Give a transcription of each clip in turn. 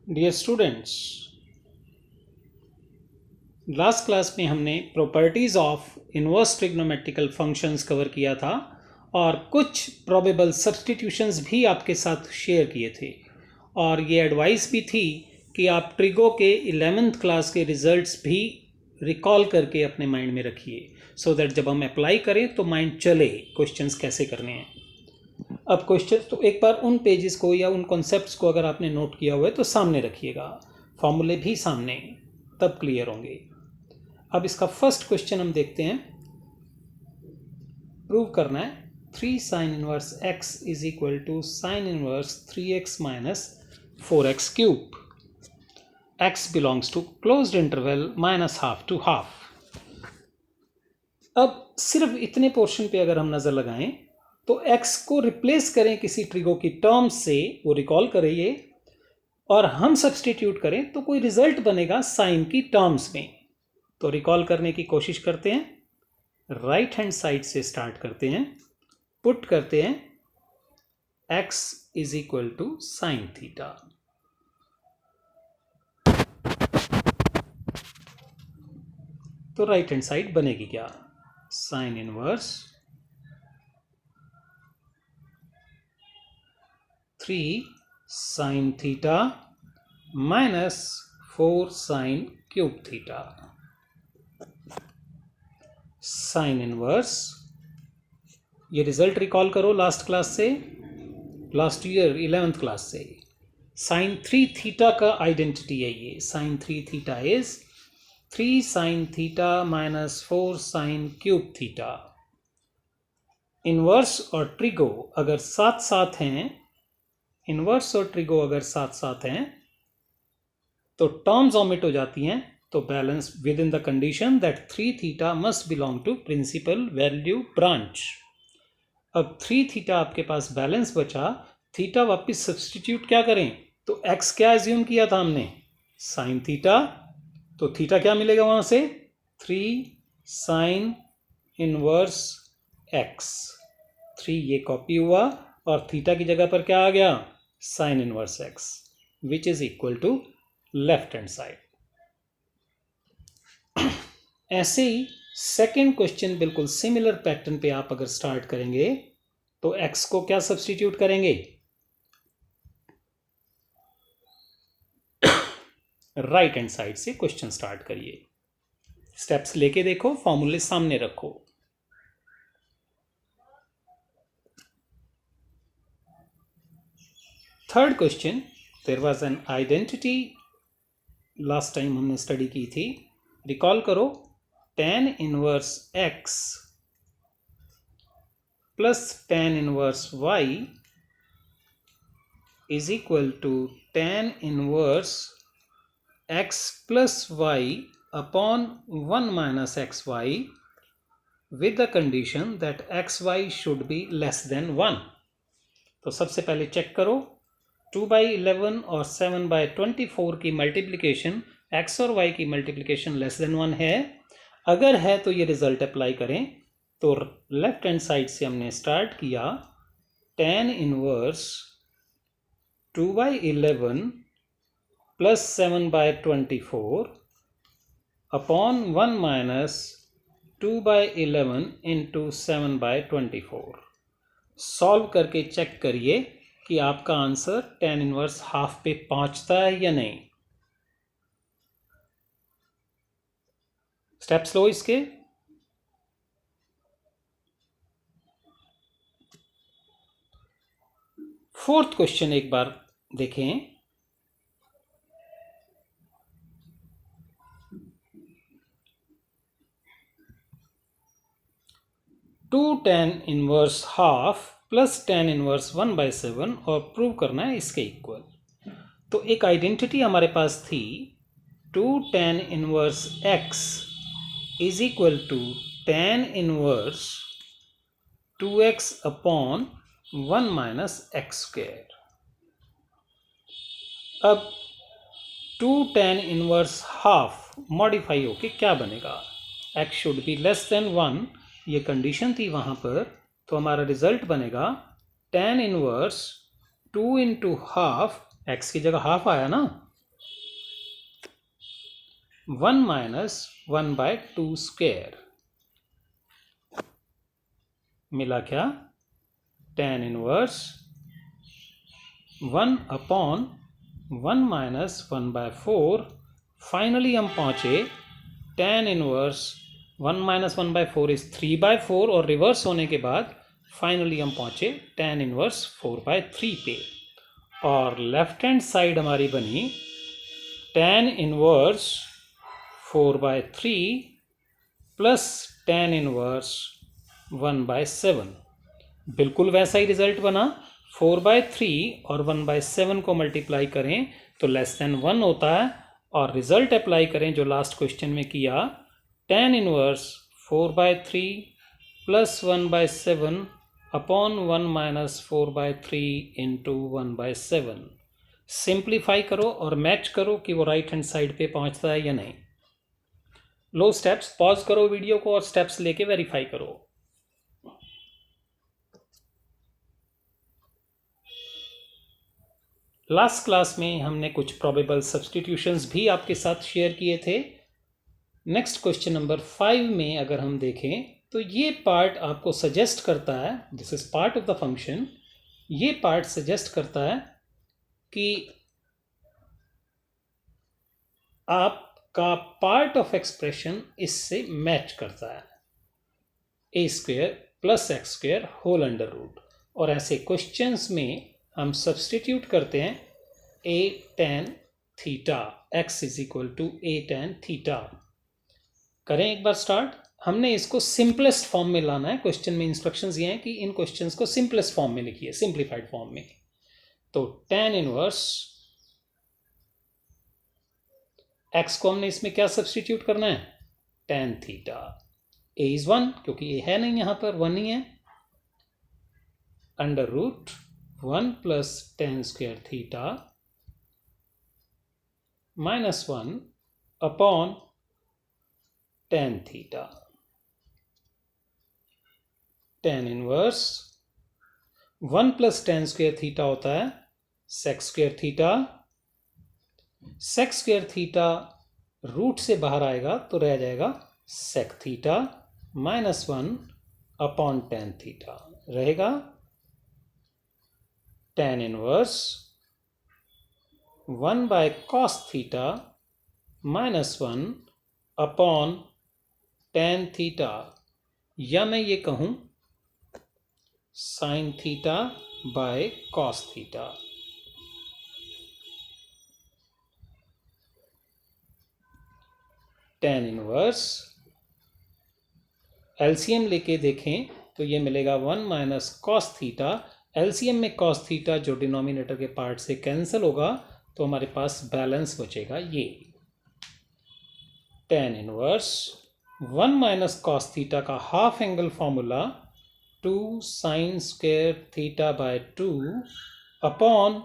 Dear students, last class में हमने properties of inverse trigonometrical functions cover किया था और कुछ प्रोबेबल सब्स्टिट्यूशंस भी आपके साथ शेयर किए थे और ये एडवाइस भी थी कि आप ट्रिगो के 11th क्लास के रिजल्ट्स भी रिकॉल करके अपने माइंड में रखिए सो दैट जब हम अप्लाई करें तो माइंड चले क्वेश्चंस कैसे करने हैं। अब क्वेश्चन तो एक बार उन पेजेस को या उन कॉन्सेप्ट्स को अगर आपने नोट किया हुआ है तो सामने रखिएगा, फॉर्मूले भी सामने, तब क्लियर होंगे। अब इसका फर्स्ट क्वेश्चन हम देखते हैं। प्रूव करना है 3 sine inverse x is equal to sine inverse 3x minus 4x cube. x belongs to closed interval minus half to half. अब सिर्फ इतने पोर्शन पे अगर हम नज़र लगाएं तो x को रिप्लेस करें किसी ट्रिगो की टर्म से, वो रिकॉल करें ये, और हम सब्सटीट्यूट करें तो कोई रिजल्ट बनेगा साइन की टर्म्स में। तो रिकॉल करने की कोशिश करते हैं, राइट हैंड साइड से स्टार्ट करते हैं, पुट करते हैं x is equal to sine theta. तो राइट हैंड साइड बनेगी क्या? Sine inverse 3 sine theta minus 4 sine cube theta. Sine inverse, ये रिजल्ट रिकॉल करो लास्ट क्लास से, लास्ट ईयर 11th क्लास से। साइन 3 थीटा का आइडेंटिटी है ये। Sine 3 theta is 3 sine theta minus 4 sine cube theta. Inverse और trigo अगर साथ साथ हैं, इनवर्स और ट्रिगो अगर साथ साथ हैं तो टर्म्स ऑमिट हो जाती हैं, तो balance within the condition that 3 theta must belong to principal value branch. अब 3 थीटा आपके पास बैलेंस बचा, थीटा वापस सब्सटीट्यूट क्या करें, तो x क्या एज्यूम किया था हमने, साइन थीटा, तो थीटा क्या मिलेगा वहां से, 3 साइन इनवर्स x। 3 ये कॉपी हुआ और थीटा की जगह पर क्या आ गया, sine inverse x, which is equal to left hand side. ऐसे ही सेकेंड क्वेश्चन बिल्कुल सिमिलर पैटर्न पे आप अगर स्टार्ट करेंगे तो x को क्या सब्सटीट्यूट करेंगे, राइट हैंड साइड से क्वेश्चन स्टार्ट करिए, स्टेप्स लेके देखो, फॉर्मूले सामने रखो। Third question, there was an identity, last time हमने स्टडी की थी, रिकॉल करो, tan inverse x plus tan inverse y is equal to tan inverse x plus y upon 1 minus x y with the condition that x y should be less than 1। तो सबसे पहले check करो, 2/11 और 7/24 की multiplication x और y की multiplication less than 1 है। अगर है तो ये रिजल्ट अप्लाई करें। तो लेफ्ट हैंड साइड से हमने स्टार्ट किया, tan inverse 2/11 plus 7/24 upon 1 minus 2/11 into 7/24। Solve करके चेक करिए कि आपका आंसर tan इनवर्स हाफ पे पहुंचता है या नहीं। स्टेप्स लो इसके। फोर्थ क्वेश्चन एक बार देखें, two tan inverse half plus tan inverse 1/7 और प्रूव करना है इसके इक्वल। तो एक आइडेंटिटी हमारे पास थी, 2 tan inverse x is equal to tan inverse 2x upon 1 minus x square. अब 2 tan इनवर्स हाफ मॉडिफाई होके क्या बनेगा, x should be less than 1, ये कंडीशन थी वहां पर, तो हमारा रिजल्ट बनेगा tan inverse 2 into half, x की जगह हाफ आया ना, 1 माइनस 1/2 स्क्वायर मिला क्या? tan inverse 1 upon 1 minus 1/4। Finally हम पहुंचे tan इनवर्स 1 माइनस 1/4 इज 3/4 और रिवर्स होने के बाद फाइनली हम पहुंचे tan इनवर्स 4/3 पे। और लेफ्ट हैंड साइड हमारी बनी tan inverse 4/3 plus tan inverse 1/7। बिल्कुल वैसा ही रिजल्ट बना। 4/3 और 1/7 को मल्टीप्लाई करें तो लेस देन 1 होता है, और रिजल्ट अप्लाई करें जो लास्ट क्वेश्चन में किया, tan inverse 4/3 plus 1/7 upon 1 minus 4/3 into 1/7। Simplify करो और मैच करो कि वो राइट हैंड साइड पे पहुंचता है या नहीं। लो स्टेप्स, पॉज करो वीडियो को और स्टेप्स लेके वेरीफाई करो। लास्ट क्लास में हमने कुछ प्रोबेबल सब्स्टिट्यूशंस भी आपके साथ शेयर किए थे। नेक्स्ट क्वेश्चन नंबर 5 में अगर हम देखें तो ये पार्ट आपको सजेस्ट करता है, this is part of the function, ये पार्ट सजेस्ट करता है कि आपका पार्ट ऑफ एक्सप्रेशन इससे मैच करता है, a² plus x² whole under root. और ऐसे क्वेश्चंस में हम सब्स्टिट्यूट करते हैं a tan theta, x is equal to a tan theta. करें एक बार स्टार्ट। हमने इसको सिंपलेस्ट फॉर्म में लाना है। क्वेश्चन में इंस्ट्रक्शंस ये हैं कि इन क्वेश्चंस को सिंपलेस्ट फॉर्म में लिखिए, सिंप्लीफाइड फॉर्म में। तो tan इनवर्स x को हमने इसमें क्या सब्स्टिट्यूट करना है? tan theta. a इज 1 क्योंकि a है नहीं, यहां पर 1 ही है, under root 1 plus tan square theta minus 1 upon tan theta. tan inverse 1 plus tan square theta होता है sec square theta. sec square theta root से बाहर आएगा तो रह जाएगा sec theta minus 1 upon tan theta रहेगा tan inverse 1 by cos theta minus 1 upon tan theta, या मैं ये कहूं sin theta by cos theta. tan inverse LCM लेके देखें तो ये मिलेगा 1 माइनस cos थीटा। एलसीएम में cos थीटा जो डिनोमिनेटर के पार्ट से कैंसिल होगा तो हमारे पास बैलेंस बचेगा ये tan inverse 1 minus cos theta का half angle formula 2 sin square theta by 2 upon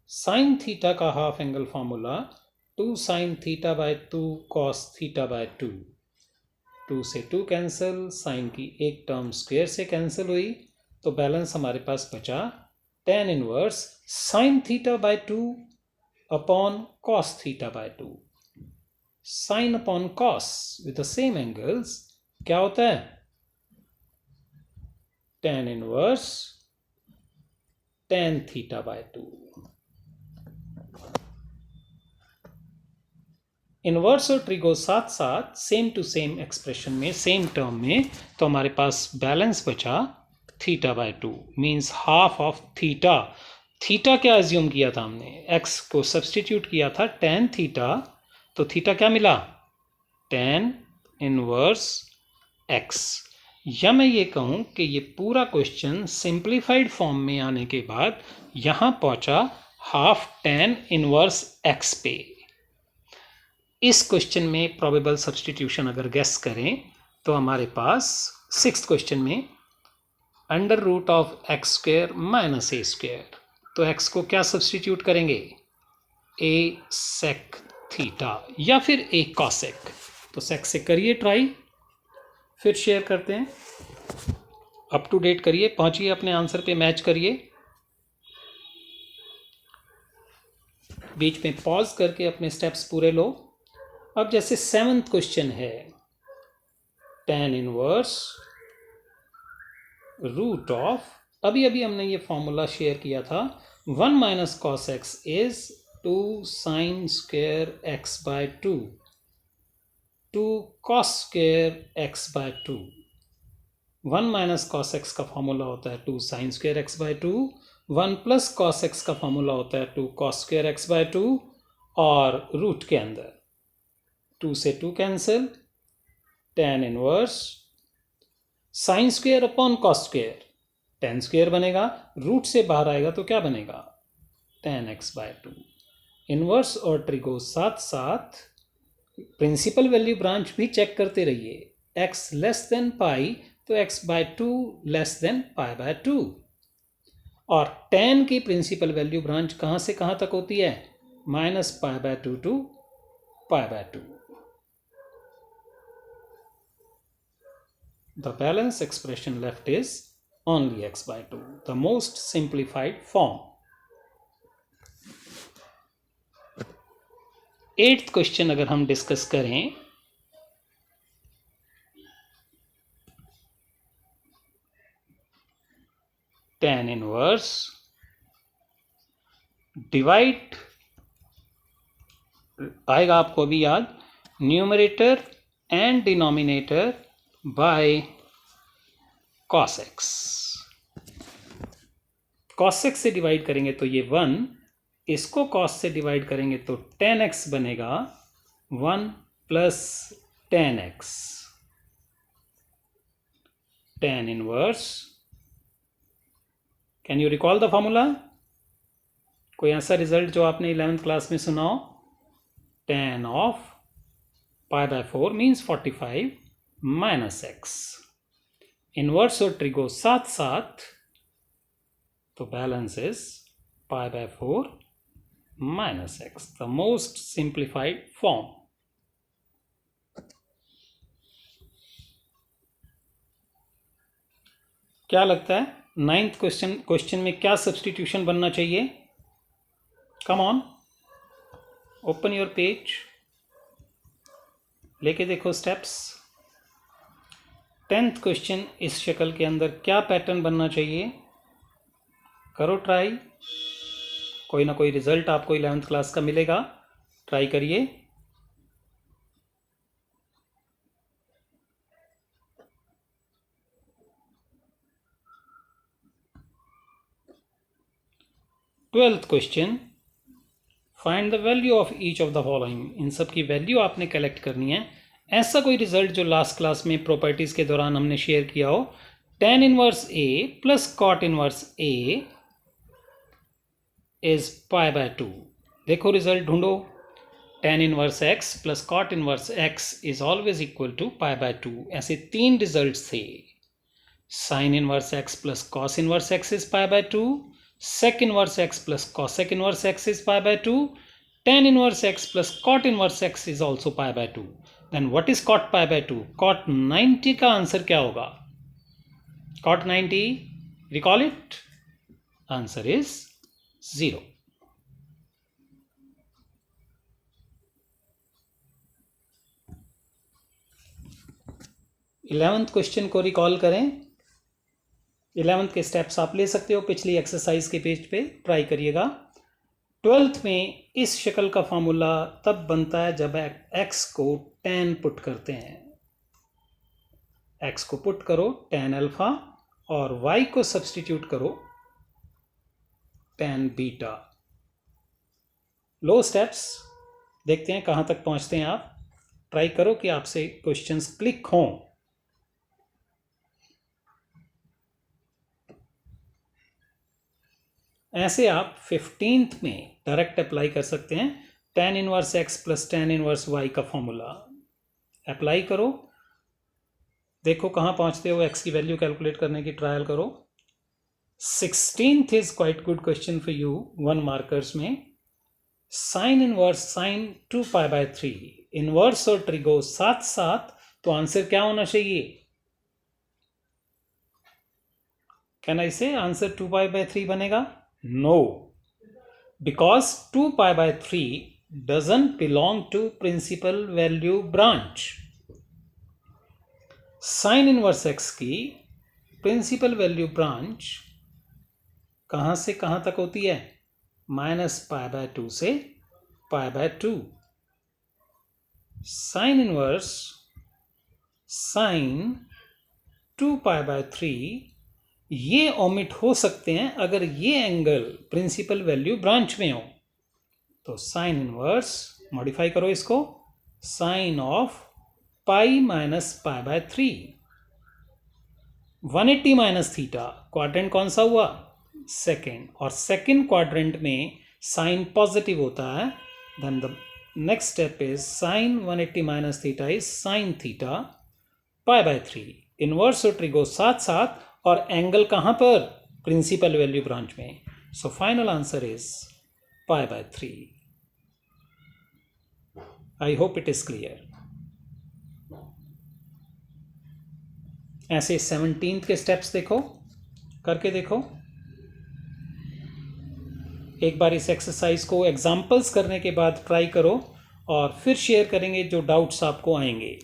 sin theta का half angle formula 2 sin theta by 2 cos theta by 2। 2 से 2 कैंसिल, साइन की एक टर्म स्क्वायर से कैंसिल हुई, तो बैलेंस हमारे पास बचा tan inverse sin theta by 2 upon cos theta by 2। sin upon cos with the same angles क्या होता है? tan inverse tan theta by 2। Inverse और ट्रिगो साथ साथ सेम टू सेम एक्सप्रेशन में, सेम टर्म में, तो हमारे पास बैलेंस बचा theta by 2 means half of theta. Theta क्या एज्यूम किया था हमने? एक्स को सब्सटीट्यूट किया था tan थीटा, तो थीटा क्या मिला? tan inverse x। या मैं ये कहूँ कि ये पूरा क्वेश्चन सिंप्लीफाइड फॉर्म में आने के बाद यहाँ पहुँचा हाफ tan इनवर्स x पे। इस क्वेश्चन में प्रोबेबल सब्स्टिट्यूशन अगर गेस करें तो हमारे पास 6th क्वेश्चन में under root of x square minus a square, तो x को क्या सब्स्टिट्यूट करेंगे? a sec थीटा या फिर a cosec। तो sec से करिए ट्राई, फिर शेयर करते हैं। अप टू डेट करिए, पहुंचिए अपने आंसर पे, मैच करिए। बीच में पॉज करके अपने स्टेप्स पूरे लो अब जैसे 7th क्वेश्चन है, tan इनवर्स रूट ऑफ, अभी अभी हमने ये फॉर्मूला शेयर किया था, 1 minus cos x is 2 sine square x by 2 two cos square x by 2। 1 minus cos x का फॉर्मूला होता है 2 sine square x by 2, 1 plus cos x का फॉर्मूला होता है 2 कॉस स्क्वेयर एक्स बाय 2, और root के अंदर 2 से 2 cancel, tan inverse sine square upon cos square tan square बनेगा, रूट से बाहर आएगा तो क्या बनेगा, tan x बाय 2। इनवर्स और ट्रिगो साथ साथ प्रिंसिपल वैल्यू ब्रांच भी चेक करते रहिए, x लेस देन पाई तो x by 2 less than pi by 2, और tan की प्रिंसिपल वैल्यू ब्रांच कहाँ से कहाँ तक होती है, minus pi by 2 to pi by 2। The balance expression left is only x by 2, the most simplified form. 8th question अगर हम डिस्कस करें, tan इनवर्स डिवाइड, आएगा आपको अभी याद, numerator and denominator by cos x। cos x से divide करेंगे तो ये 1, इसको cos से डिवाइड करेंगे तो tan x बनेगा 1 plus tan x। tan inverse, can you recall the formula, कोई ऐसा रिजल्ट जो आपने 11th क्लास में सुना हो, tan of pi by 4 means 45 minus x। Inverse और ट्रिगो साथ साथ, तो balance is pi bye 4 minus x, the most simplified form. क्या लगता है 9th क्वेश्चन में क्या सब्स्टिट्यूशन बनना चाहिए, come on open your page, लेके देखो स्टेप्स। 10th क्वेश्चन इस शक्ल के अंदर क्या पैटर्न बनना चाहिए, करो ट्राई, कोई ना कोई रिजल्ट आपको 11th क्लास का मिलेगा, ट्राई करिए। Twelfth question, find the value of each of the following, इन सब की वैल्यू आपने कलेक्ट करनी है। ऐसा कोई रिजल्ट जो लास्ट क्लास में प्रॉपर्टीज के दौरान हमने शेयर किया हो, tan inverse a plus cot inverse a is pi by 2। देखो रिजल्ट ढूंढो, tan inverse x plus cot inverse x is always equal to pi by 2। ऐसे 3 रिजल्ट थे, sine inverse x plus cos inverse x is pi by 2, sec inverse x plus cosec inverse x is pi by 2, tan inverse x plus cot inverse x is also pi by 2. Then what is cot pi by 2? Cot 90 का answer क्या होगा, cot 90, recall it, answer is 0। Eleventh question को recall करें, 11th के steps आप ले सकते हो, पिछली एक्सरसाइज के पेज पे ट्राई करिएगा। 12th में इस शक्ल का फॉर्मूला तब बनता है जब x को tan पुट करते हैं, x को पुट करो tan अल्फा और y को सब्सटीट्यूट करो tan बीटा। लो स्टेप्स, देखते हैं कहां तक पहुंचते हैं आप, ट्राई करो कि आपसे क्वेश्चंस क्लिक हों। ऐसे आप 15th में डायरेक्ट अप्लाई कर सकते हैं, tan inverse x plus tan inverse y का फॉर्मूला अप्लाई करो, देखो कहां पहुंचते हो, x की वैल्यू कैलकुलेट करने की ट्रायल करो। 16th is quite good question for you, 1 markers में, sine inverse sine 2 pi by 3, inverse और ट्रिगो साथ साथ, तो आंसर क्या होना चाहिए, कैन आई से आंसर 2 पाई बाय 3 बनेगा, no, because 2 pi by 3 doesn't belong to principal value branch. Sine inverse x की प्रिंसिपल वैल्यू ब्रांच कहाँ से कहाँ तक होती है? -π/2 से π/2. साइन इनवर्स साइन 2π/3 ये ओमिट हो सकते हैं अगर ये एंगल प्रिंसिपल वैल्यू ब्रांच में हो. तो साइन इनवर्स मॉडिफाई करो इसको, sine of pi minus π/3. 180 minus theta, quadrant कौन सा हुआ? सेकेंड. और सेकेंड क्वाड्रेंट में साइन पॉजिटिव होता है. Then the next step is sine 180 minus theta is sine theta π/3. Inverse और ट्रिगो साथ साथ, और एंगल कहाँ पर? प्रिंसिपल वैल्यू ब्रांच में. So final answer is π/3. I hope it is clear. ऐसे 17th के स्टेप्स देखो, करके देखो. एक बार इस एक्सरसाइज को एग्जाम्पल्स करने के बाद ट्राई करो और फिर शेयर करेंगे जो डाउट्स आपको आएंगे.